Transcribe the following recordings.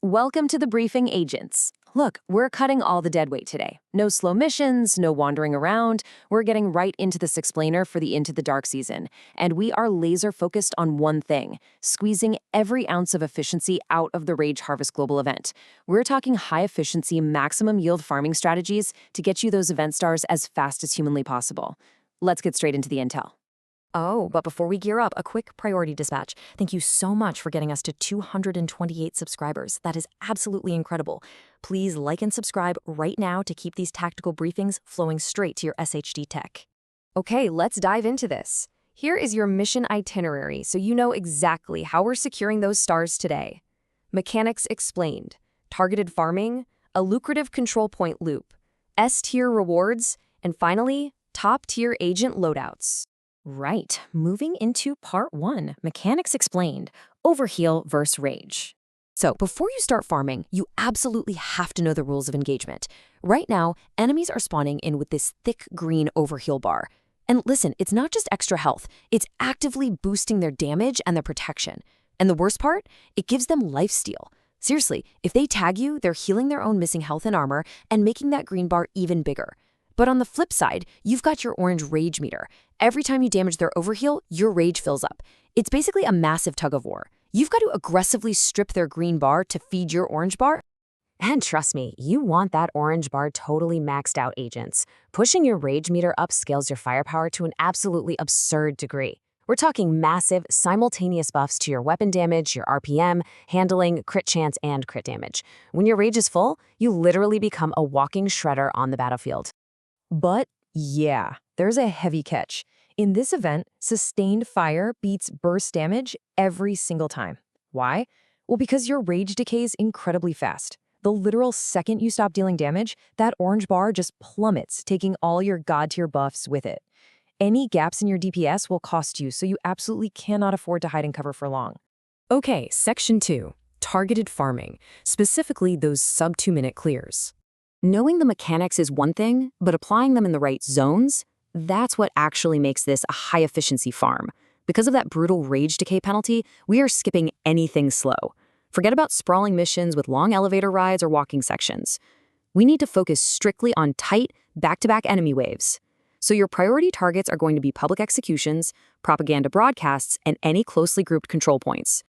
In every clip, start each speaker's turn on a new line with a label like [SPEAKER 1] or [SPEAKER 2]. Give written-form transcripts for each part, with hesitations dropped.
[SPEAKER 1] Welcome to the briefing, agents. Look, we're cutting all the dead weight today. No slow missions, no wandering around. We're getting right into this explainer for the Into the Dark season. And we are laser focused on one thing, squeezing every ounce of efficiency out of the Rage Harvest Global event. We're talking high efficiency, maximum yield farming strategies to get you those event stars as fast as humanly possible. Let's get straight into the intel.
[SPEAKER 2] Oh, but before we gear up, a quick priority dispatch. Thank you so much for getting us to 228 subscribers. That is absolutely incredible. Please like and subscribe right now to keep these tactical briefings flowing straight to your SHD tech.
[SPEAKER 3] Okay, let's dive into this. Here is your mission itinerary so you know exactly how we're securing those stars today. Mechanics explained, targeted farming, a lucrative control point loop, S-tier rewards, and finally, top-tier agent loadouts.
[SPEAKER 1] Right, moving into part 1, Mechanics Explained, Overheal vs. Rage.
[SPEAKER 2] So, before you start farming, you absolutely have to know the rules of engagement. Right now, enemies are spawning in with this thick green overheal bar. And listen, it's not just extra health, it's actively boosting their damage and their protection. And the worst part? It gives them lifesteal. Seriously, if they tag you, they're healing their own missing health and armor and making that green bar even bigger. But on the flip side, you've got your orange rage meter. Every time you damage their overheal, your rage fills up. It's basically a massive tug of war. You've got to aggressively strip their green bar to feed your orange bar.
[SPEAKER 4] And trust me, you want that orange bar totally maxed out, agents. Pushing your rage meter up scales your firepower to an absolutely absurd degree. We're talking massive, simultaneous buffs to your weapon damage, your RPM, handling, crit chance, and crit damage. When your rage is full, you literally become a walking shredder on the battlefield.
[SPEAKER 5] But yeah, there's a heavy catch. In this event, sustained fire beats burst damage every single time. Why? Well, because your rage decays incredibly fast. The literal second you stop dealing damage, that orange bar just plummets, taking all your god-tier buffs with it. Any gaps in your DPS will cost you, so you absolutely cannot afford to hide and cover for long.
[SPEAKER 2] Okay, Section 2, targeted farming, specifically those sub-2-minute clears.
[SPEAKER 4] Knowing the mechanics is one thing, but applying them in the right zones, that's what actually makes this a high-efficiency farm. Because of that brutal rage decay penalty, we are skipping anything slow. Forget about sprawling missions with long elevator rides or walking sections. We need to focus strictly on tight, back-to-back enemy waves. So your priority targets are going to be public executions, propaganda broadcasts, and any closely grouped control points.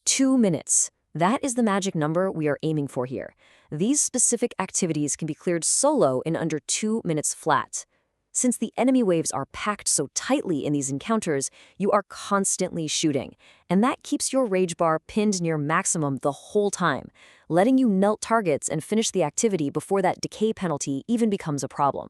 [SPEAKER 2] 2 minutes. That is the magic number we are aiming for here. These specific activities can be cleared solo in under 2 minutes flat. Since the enemy waves are packed so tightly in these encounters, you are constantly shooting, and that keeps your rage bar pinned near maximum the whole time, letting you melt targets and finish the activity before that decay penalty even becomes a problem.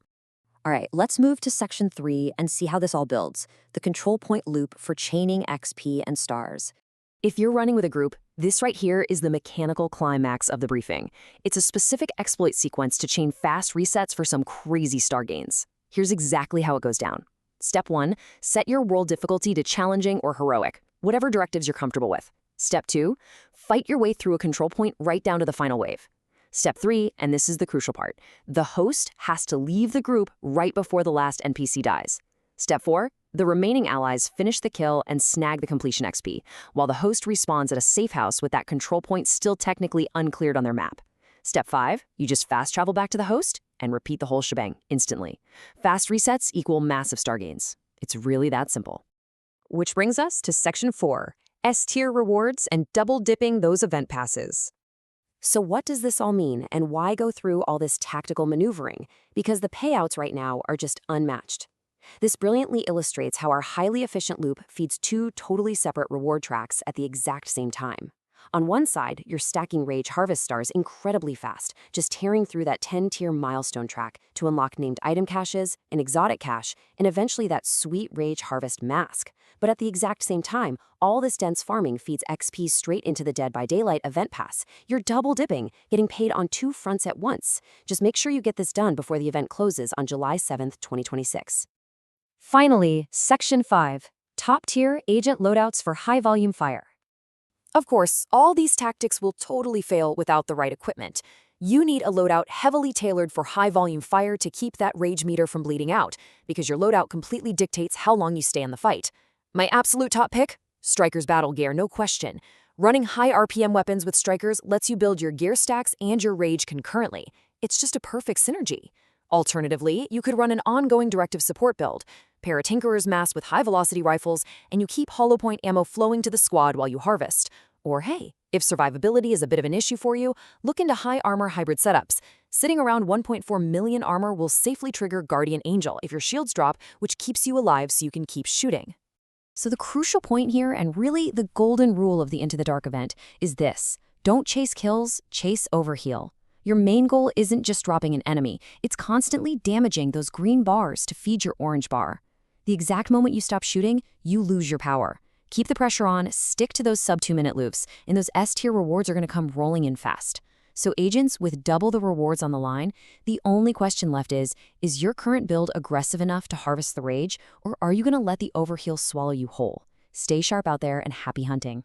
[SPEAKER 2] All right, let's move to Section 3 and see how this all builds, the control point loop for chaining XP and stars. If you're running with a group, this right here is the mechanical climax of the briefing. It's a specific exploit sequence to chain fast resets for some crazy star gains. Here's exactly how it goes down. Step 1, set your world difficulty to challenging or heroic, whatever directives you're comfortable with. Step 2, fight your way through a control point right down to the final wave. Step 3, and this is the crucial part, the host has to leave the group right before the last NPC dies. Step 4, the remaining allies finish the kill and snag the completion XP, while the host respawns at a safe house with that control point still technically uncleared on their map. Step 5, you just fast travel back to the host and repeat the whole shebang instantly. Fast resets equal massive star gains. It's really that simple.
[SPEAKER 3] Which brings us to Section 4, S-tier rewards and double-dipping those event passes.
[SPEAKER 2] So what does this all mean, and why go through all this tactical maneuvering? Because the payouts right now are just unmatched. This brilliantly illustrates how our highly efficient loop feeds 2 totally separate reward tracks at the exact same time. On one side, you're stacking Rage Harvest stars incredibly fast, just tearing through that 10-tier milestone track to unlock named item caches, an exotic cache, and eventually that sweet Rage Harvest mask. But at the exact same time, all this dense farming feeds XP straight into the Dead by Daylight event pass. You're double dipping, getting paid on 2 fronts at once. Just make sure you get this done before the event closes on July 7th, 2026.
[SPEAKER 3] Finally, Section 5, top-tier agent loadouts for high-volume fire. Of course, all these tactics will totally fail without the right equipment. You need a loadout heavily tailored for high-volume fire to keep that rage meter from bleeding out, because your loadout completely dictates how long you stay in the fight. My absolute top pick? Striker's Battlegear, no question.
[SPEAKER 2] Running high RPM weapons with strikers lets you build your gear stacks and your rage concurrently. It's just a perfect synergy. Alternatively, you could run an ongoing directive support build, pair a Tinkerer's Mass with high-velocity rifles, and you keep hollow point ammo flowing to the squad while you harvest. Or hey, if survivability is a bit of an issue for you, look into high armor hybrid setups. Sitting around 1.4 million armor will safely trigger Guardian Angel if your shields drop, which keeps you alive so you can keep shooting.
[SPEAKER 4] So the crucial point here, and really the golden rule of the Into the Dark event, is this. Don't chase kills, chase Overheal. Your main goal isn't just dropping an enemy, it's constantly damaging those green bars to feed your orange bar. The exact moment you stop shooting, you lose your power. Keep the pressure on, stick to those sub 2-minute loops, and those S-tier rewards are going to come rolling in fast. So agents, with double the rewards on the line, the only question left is your current build aggressive enough to harvest the rage, or are you going to let the Overheal swallow you whole? Stay sharp out there and happy hunting.